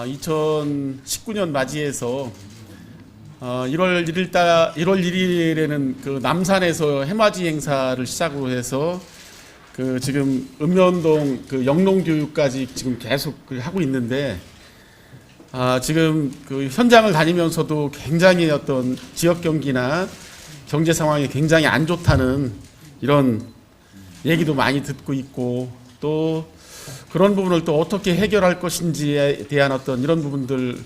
2019년 맞이해서 1월 1일에는 그 남산에서 해맞이 행사를 시작으로 해서 그 지금 읍면동 그 영농교육까지 지금 계속 하고 있는데 지금 그 현장을 다니면서도 굉장히 어떤 지역 경기나 경제 상황이 굉장히 안 좋다는 이런 얘기도 많이 듣고 있고, 또 그런 부분을 또 어떻게 해결할 것인지에 대한 어떤 이런 부분들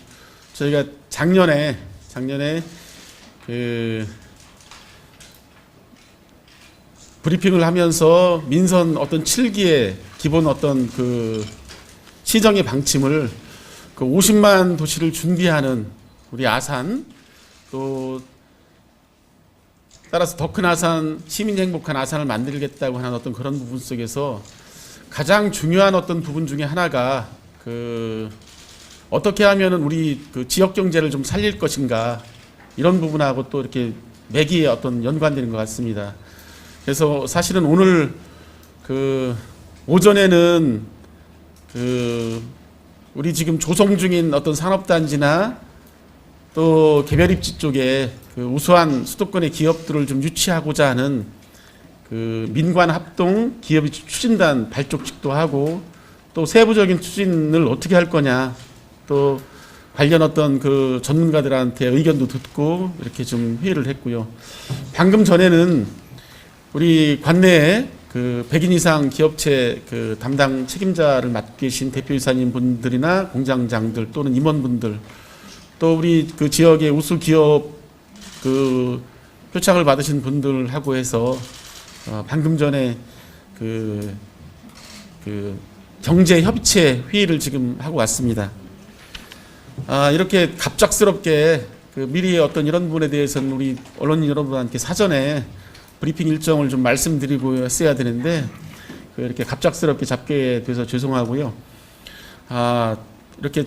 저희가 작년에 그 브리핑을 하면서 민선 어떤 7기의 기본 어떤 그 시정의 방침을 그 50만 도시를 준비하는 우리 아산, 또 따라서 더 큰 아산, 시민이 행복한 아산을 만들겠다고 하는 어떤 그런 부분 속에서 가장 중요한 어떤 부분 중에 하나가 그 어떻게 하면은 우리 그 지역 경제를 좀 살릴 것인가, 이런 부분하고 또 이렇게 맥이 어떤 연관되는 것 같습니다. 그래서 사실은 오늘 그 오전에는 그 우리 지금 조성 중인 어떤 산업단지나 또 개별 입지 쪽에 그 우수한 수도권의 기업들을 좀 유치하고자 하는 그 민관 합동 기업 추진단 발족식도 하고, 또 세부적인 추진을 어떻게 할 거냐, 또 관련 어떤 그 전문가들한테 의견도 듣고 이렇게 좀 회의를 했고요. 방금 전에는 우리 관내에 그 100인 이상 기업체 그 담당 책임자를 맡고 계신 대표이사님 분들이나 공장장들 또는 임원분들, 또 우리 그 지역의 우수 기업 그 표창을 받으신 분들하고 해서 방금 전에 그 경제협의체 회의를 지금 하고 왔습니다. 이렇게 갑작스럽게 그 미리의 어떤 이런 부분에 대해서는 우리 언론인 여러분한테 사전에 브리핑 일정을 좀 말씀드리고 했어야 되는데 이렇게 갑작스럽게 잡게 돼서 죄송하고요. 이렇게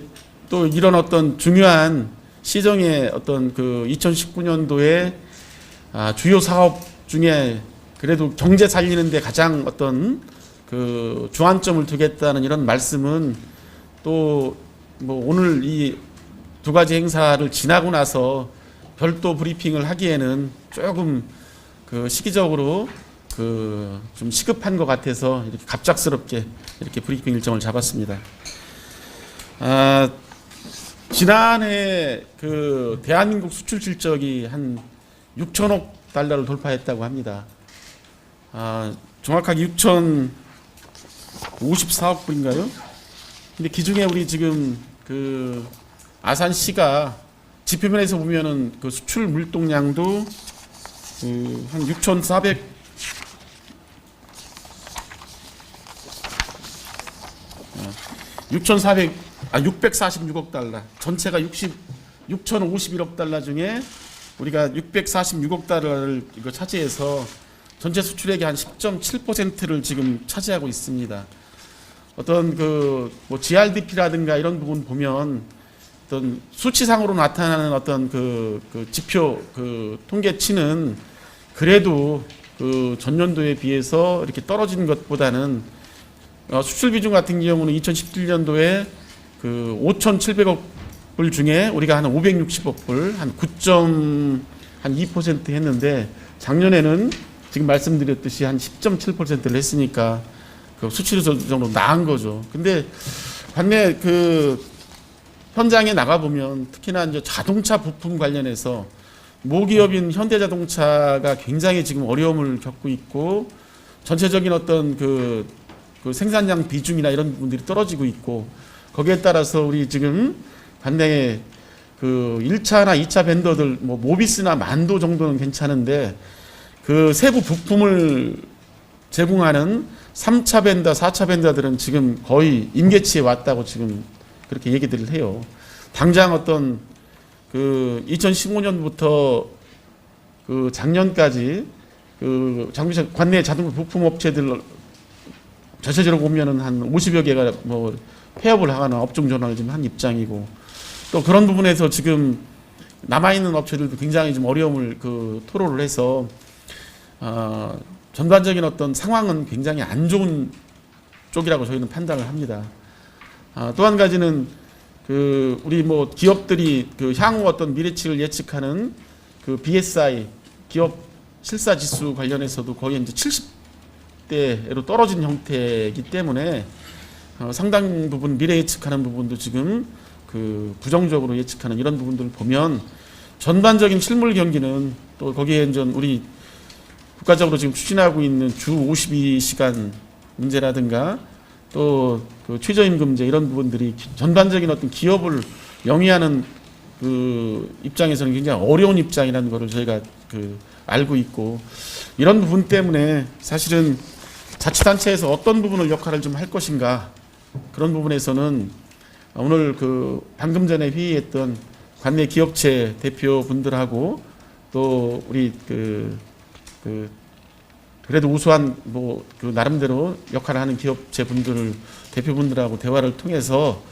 또 이런 어떤 중요한 시정의 어떤 그 2019년도에 주요 사업 중에 그래도 경제 살리는데 가장 어떤 그 주안점을 두겠다는 이런 말씀은 또 뭐 오늘 이 두 가지 행사를 지나고 나서 별도 브리핑을 하기에는 조금 그 시기적으로 그 좀 시급한 것 같아서 이렇게 갑작스럽게 이렇게 브리핑 일정을 잡았습니다. 지난해 그 대한민국 수출 실적이 한 6천억 달러를 돌파했다고 합니다. 정확하게 6,054억 불인가요? 근데 기중에 우리 지금 그 아산시가 지표면에서 보면은 그 수출 물동량도 그 한 646억 달러, 전체가 6,051억 달러 중에 우리가 646억 달러를 이거 차지해서 전체 수출액의 한 10.7%를 지금 차지하고 있습니다. 어떤 그 뭐 GRDP라든가 이런 부분 보면 어떤 수치상으로 나타나는 어떤 그 지표 그 통계치는 그래도 그 전년도에 비해서 이렇게 떨어진 것보다는 수출 비중 같은 경우는 2017년도에 그 5,700억 불 중에 우리가 한 560억 불, 한 9.2% 했는데 작년에는 지금 말씀드렸듯이 한 10.7%를 했으니까 그 수출이 정도 나은 거죠. 근데 반면에 그 현장에 나가 보면 특히나 이제 자동차 부품 관련해서 모기업인 현대자동차가 굉장히 지금 어려움을 겪고 있고, 전체적인 어떤 그 생산량 비중이나 이런 부분들이 떨어지고 있고, 거기에 따라서 우리 지금 관내에 그 1차나 2차 벤더들 뭐 모비스나 만도 정도는 괜찮은데 그 세부 부품을 제공하는 3차 벤더, 4차 벤더들은 지금 거의 임계치에 왔다고 지금 그렇게 얘기들을 해요. 당장 어떤 그 2015년부터 그 작년까지 그 장비차 관내 자동차 부품 업체들 전체적으로 보면은 한 50여 개가 뭐 폐업을 하거나 업종 전환을 지금 한 입장이고, 또 그런 부분에서 지금 남아있는 업체들도 굉장히 좀 어려움을 그 토로를 해서 전반적인 어떤 상황은 굉장히 안 좋은 쪽이라고 저희는 판단을 합니다. 또 한 가지는 우리 뭐 기업들이 향후 어떤 미래치를 예측하는 BSI 기업 실사 지수 관련해서도 거의 이제 70대로 떨어진 형태이기 때문에 상당 부분 미래 예측하는 부분도 지금 부정적으로 예측하는 이런 부분들을 보면 전반적인 실물 경기는 또 거기에 이제 우리 국가적으로 지금 추진하고 있는 주 52시간 문제라든가 또 최저임금제 이런 부분들이 전반적인 어떤 기업을 영위하는 입장에서는 굉장히 어려운 입장이라는 것을 저희가 알고 있고, 이런 부분 때문에 사실은 자치단체에서 어떤 부분을 역할을 좀 할 것인가, 그런 부분에서는 오늘 방금 전에 회의했던 관내 기업체 대표분들하고 또 우리 그래도 우수한 나름대로 역할을 하는 기업체 분들 대표분들하고 대화를 통해서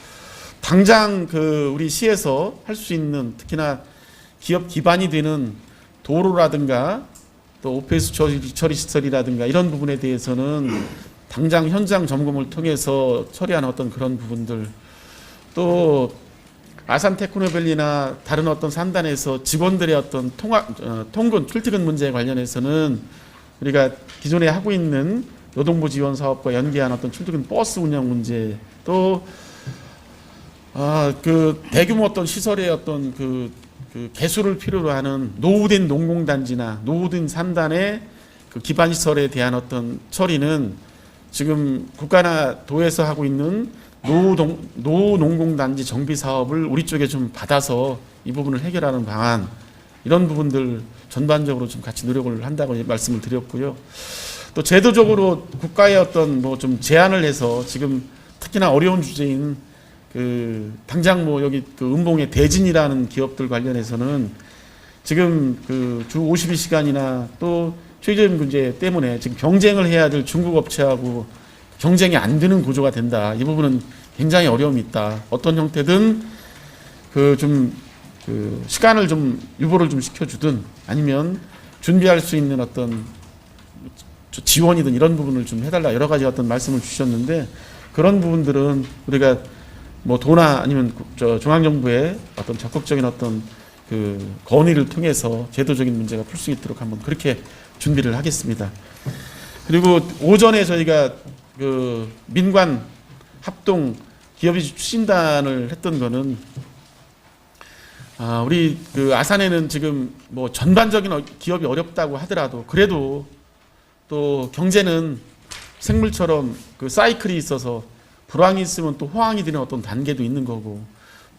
당장 우리 시에서 할 수 있는, 특히나 기업 기반이 되는 도로라든가 또 오페스 처리 시설이라든가 이런 부분에 대해서는 당장 현장 점검을 통해서 처리하는 어떤 그런 부분들, 또 아산 테크노밸리나 다른 어떤 산단에서 직원들의 어떤 통근 출퇴근 문제에 관련해서는 우리가 기존에 하고 있는 노동부 지원 사업과 연계한 어떤 출퇴근 버스 운영 문제, 또 대규모 어떤 시설의 어떤 개수를 필요로 하는 노후된 농공단지나 노후된 산단의 기반 시설에 대한 어떤 처리는 지금 국가나 도에서 하고 있는 노후 농공단지 정비 사업을 우리 쪽에 좀 받아서 이 부분을 해결하는 방안, 이런 부분들 전반적으로 좀 같이 노력을 한다고 말씀을 드렸고요. 또 제도적으로 국가의 어떤 좀 제안을 해서 지금 특히나 어려운 주제인 당장 여기 은봉의 대진이라는 기업들 관련해서는 지금 주 52시간이나 또 최저임금 문제 때문에 지금 경쟁을 해야 될 중국 업체하고 경쟁이 안 되는 구조가 된다. 이 부분은 굉장히 어려움이 있다. 어떤 형태든 시간을 좀 유보를 좀 시켜주든 아니면 준비할 수 있는 어떤 지원이든 이런 부분을 좀 해달라, 여러 가지 어떤 말씀을 주셨는데, 그런 부분들은 우리가 도나 아니면 중앙정부의 어떤 적극적인 어떤 건의를 통해서 제도적인 문제가 풀 수 있도록 한번 그렇게 준비를 하겠습니다. 그리고 오전에 저희가 민관 합동 기업이주 추진단을 했던 거는, 우리 아산에는 지금 전반적인 기업이 어렵다고 하더라도 그래도 또 경제는 생물처럼 사이클이 있어서 불황이 있으면 또 호황이 되는 어떤 단계도 있는 거고,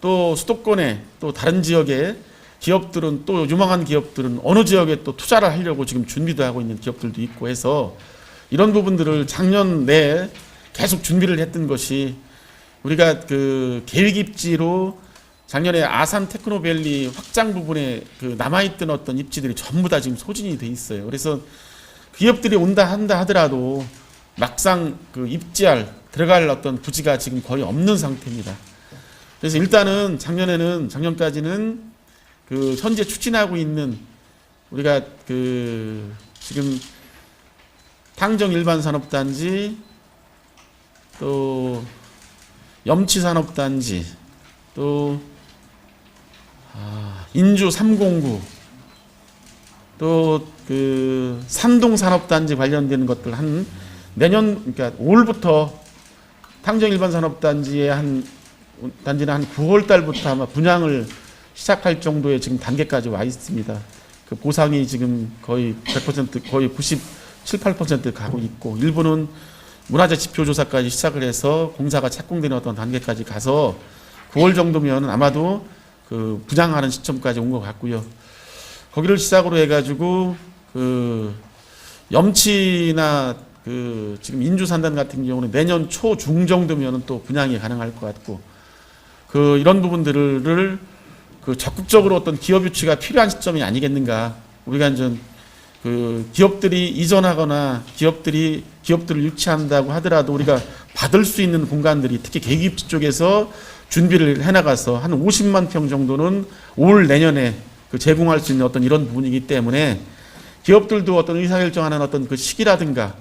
또 수도권에 또 다른 지역에 기업들은, 또 유망한 기업들은 어느 지역에 또 투자를 하려고 지금 준비도 하고 있는 기업들도 있고 해서 이런 부분들을 작년 내에 계속 준비를 했던 것이, 우리가 계획 입지로 작년에 아산 테크노밸리 확장 부분에 남아있던 어떤 입지들이 전부 다 지금 소진이 돼 있어요. 그래서 기업들이 온다 한다 하더라도 막상 들어갈 어떤 부지가 지금 거의 없는 상태입니다. 그래서 일단은 작년까지는 현재 추진하고 있는 우리가 지금 탕정 일반산업단지, 또 염치산업단지, 또 인주 309, 또 산동산업단지 관련되는 것들 내년, 그러니까 올부터 탕정 일반산업단지의 단지는 한 9월 달부터 아마 분양을 시작할 정도의 지금 단계까지 와 있습니다. 보상이 지금 거의 100%, 거의 97, 8% 가고 있고, 일부는 문화재 지표 조사까지 시작을 해서 공사가 착공되는 어떤 단계까지 가서 9월 정도면 아마도 분양하는 시점까지 온 것 같고요. 거기를 시작으로 해가지고 염치나 지금 인주산단 같은 경우는 내년 초 중 정도면 또 분양이 가능할 것 같고, 이런 부분들을 적극적으로 어떤 기업 유치가 필요한 시점이 아니겠는가. 우리가 이제 기업들이 이전하거나 기업들을 유치한다고 하더라도 우리가 받을 수 있는 공간들이 특히 계기입지 쪽에서 준비를 해나가서 한 50만 평 정도는 올 내년에 제공할 수 있는 어떤 이런 부분이기 때문에 기업들도 어떤 의사결정하는 어떤 시기라든가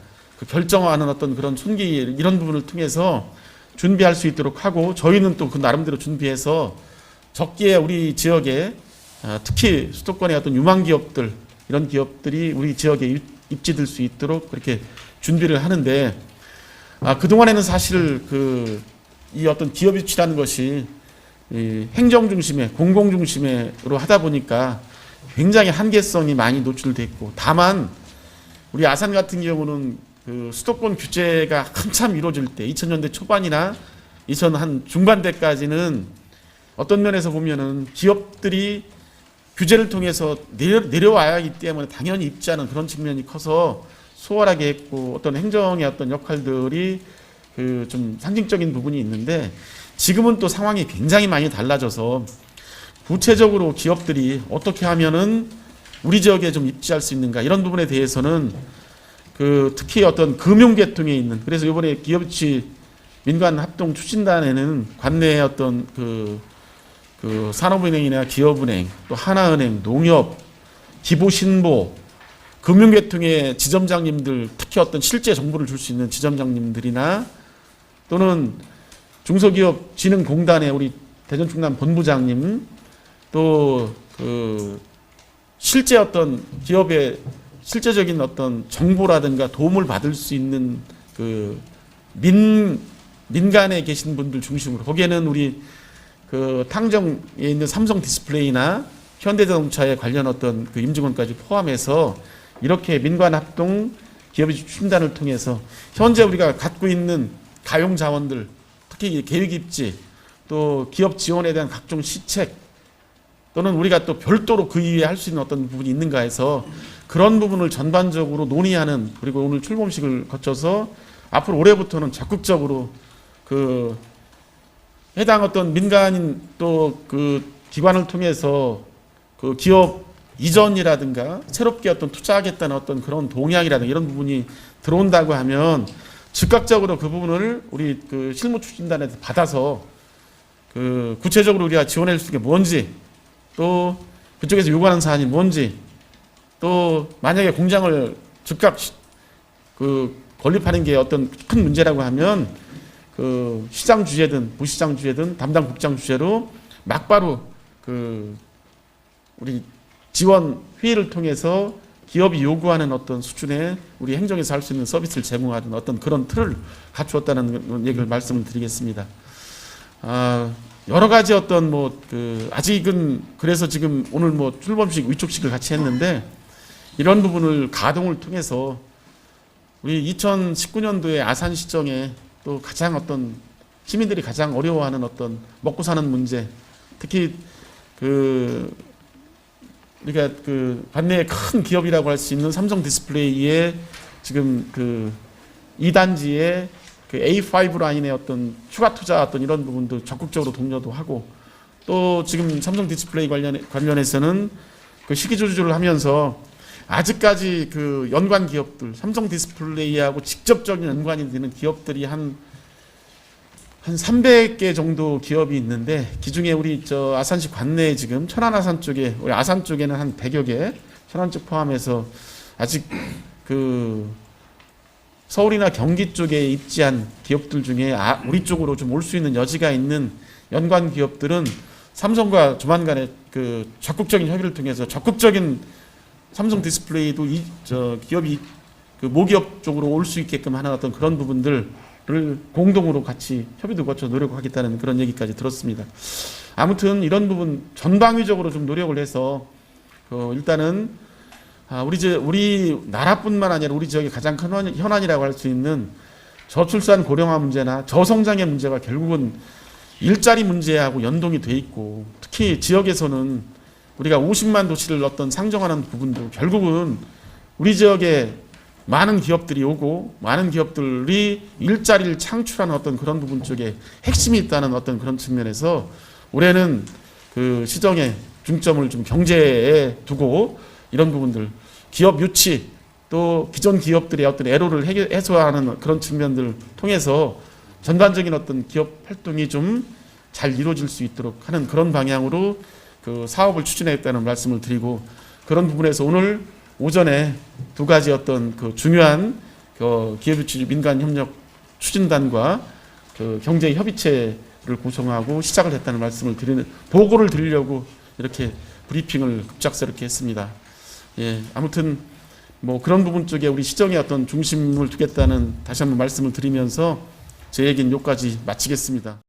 결정하는 어떤 그런 순기, 이런 부분을 통해서 준비할 수 있도록 하고, 저희는 또 그 나름대로 준비해서 적기에 우리 지역에 특히 수도권의 어떤 유망 기업들, 이런 기업들이 우리 지역에 입지될 수 있도록 그렇게 준비를 하는데, 그동안에는 사실 이 어떤 기업 유치라는 것이 이 행정 중심의, 공공 중심으로 하다 보니까 굉장히 한계성이 많이 노출됐고, 다만 우리 아산 같은 경우는 그 수도권 규제가 한참 이루어질 때 2000년대 초반이나 2000한 중반대까지는 어떤 면에서 보면은 기업들이 규제를 통해서 내려와야 하기 때문에 당연히 입지하는 그런 측면이 커서 수월하게 했고, 어떤 행정의 어떤 역할들이 그 좀 상징적인 부분이 있는데, 지금은 또 상황이 굉장히 많이 달라져서 구체적으로 기업들이 어떻게 하면은 우리 지역에 좀 입지할 수 있는가, 이런 부분에 대해서는 특히 어떤 금융계통에 있는, 그래서 이번에 기업유치 민간합동 추진단에는 관내의 어떤 산업은행이나 기업은행, 또 하나은행, 농협, 기보신보, 금융계통의 지점장님들, 특히 어떤 실제 정보를 줄 수 있는 지점장님들이나 또는 중소기업진흥공단의 우리 대전충남 본부장님, 또 실제 어떤 기업의 실제적인 어떤 정보라든가 도움을 받을 수 있는 민간에 계신 분들 중심으로, 거기에는 우리 탕정에 있는 삼성 디스플레이나 현대자동차에 관련 어떤 임직원까지 포함해서 이렇게 민간 합동 기업 추진단을 통해서 현재 우리가 갖고 있는 가용 자원들, 특히 계획 입지, 또 기업 지원에 대한 각종 시책, 또는 우리가 또 별도로 그 이외에 할 수 있는 어떤 부분이 있는가 해서 그런 부분을 전반적으로 논의하는, 그리고 오늘 출범식을 거쳐서 앞으로 올해부터는 적극적으로 해당 어떤 민간인 또 기관을 통해서 기업 이전이라든가 새롭게 어떤 투자하겠다는 어떤 그런 동향이라든가 이런 부분이 들어온다고 하면 즉각적으로 그 부분을 우리 실무 추진단에서 받아서 구체적으로 우리가 지원할 수 있는 게 뭔지, 또 그쪽에서 요구하는 사안이 뭔지, 또 만약에 공장을 즉각 건립하는 게 어떤 큰 문제라고 하면 시장 주재든 부시장 주재든 담당 국장 주재로 막바로 우리 지원 회의를 통해서 기업이 요구하는 어떤 수준의 우리 행정에서 할 수 있는 서비스를 제공하는 어떤 그런 틀을 갖추었다는 얘기를 말씀을 드리겠습니다. 여러 가지 어떤 아직은, 그래서 지금 오늘 출범식 위촉식을 같이 했는데, 이런 부분을 가동을 통해서 우리 2019년도에 아산시정에 또 가장 어떤 시민들이 가장 어려워하는 어떤 먹고 사는 문제, 특히 우리가 관내의 큰 기업이라고 할 수 있는 삼성 디스플레이의 지금 2단지의 A5 라인의 어떤 추가 투자 어떤 이런 부분도 적극적으로 독려도 하고, 또 지금 삼성 디스플레이 관련해서는 시기 조절을 하면서 아직까지 연관 기업들, 삼성 디스플레이하고 직접적인 연관이 되는 기업들이 한 300개 정도 기업이 있는데, 기중에 우리 아산시 관내에 지금 천안 아산 쪽에, 우리 아산 쪽에는 한 100여 개, 천안 쪽 포함해서 아직 서울이나 경기 쪽에 입지한 기업들 중에 우리 쪽으로 좀 올 수 있는 여지가 있는 연관 기업들은 삼성과 조만간에 적극적인 협의를 통해서 적극적인 삼성 디스플레이도 기업이 모기업 쪽으로 올 수 있게끔 하는 어떤 그런 부분들을 공동으로 같이 협의도 거쳐 노력하겠다는 그런 얘기까지 들었습니다. 아무튼 이런 부분 전방위적으로 좀 노력을 해서 일단은 우리 나라뿐만 아니라 우리 지역의 가장 큰 현안이라고 할 수 있는 저출산 고령화 문제나 저성장의 문제가 결국은 일자리 문제하고 연동이 돼 있고, 특히 지역에서는 우리가 50만 도시를 어떤 상정하는 부분도 결국은 우리 지역에 많은 기업들이 오고 많은 기업들이 일자리를 창출하는 어떤 그런 부분 쪽에 핵심이 있다는 어떤 그런 측면에서 올해는 시정에 중점을 좀 경제에 두고 이런 부분들, 기업 유치, 또 기존 기업들의 어떤 애로를 해소하는 그런 측면들을 통해서 전반적인 어떤 기업 활동이 좀 잘 이루어질 수 있도록 하는 그런 방향으로 사업을 추진하겠다는 말씀을 드리고, 그런 부분에서 오늘 오전에 두 가지 어떤 중요한 기업 유치 민간 협력 추진단과 그 경제 협의체를 구성하고 시작을 했다는 말씀을 보고를 드리려고 이렇게 브리핑을 급작스럽게 했습니다. 예, 아무튼 뭐 그런 부분 쪽에 우리 시정에 어떤 중심을 두겠다는 다시 한번 말씀을 드리면서 제 얘기는 여기까지 마치겠습니다.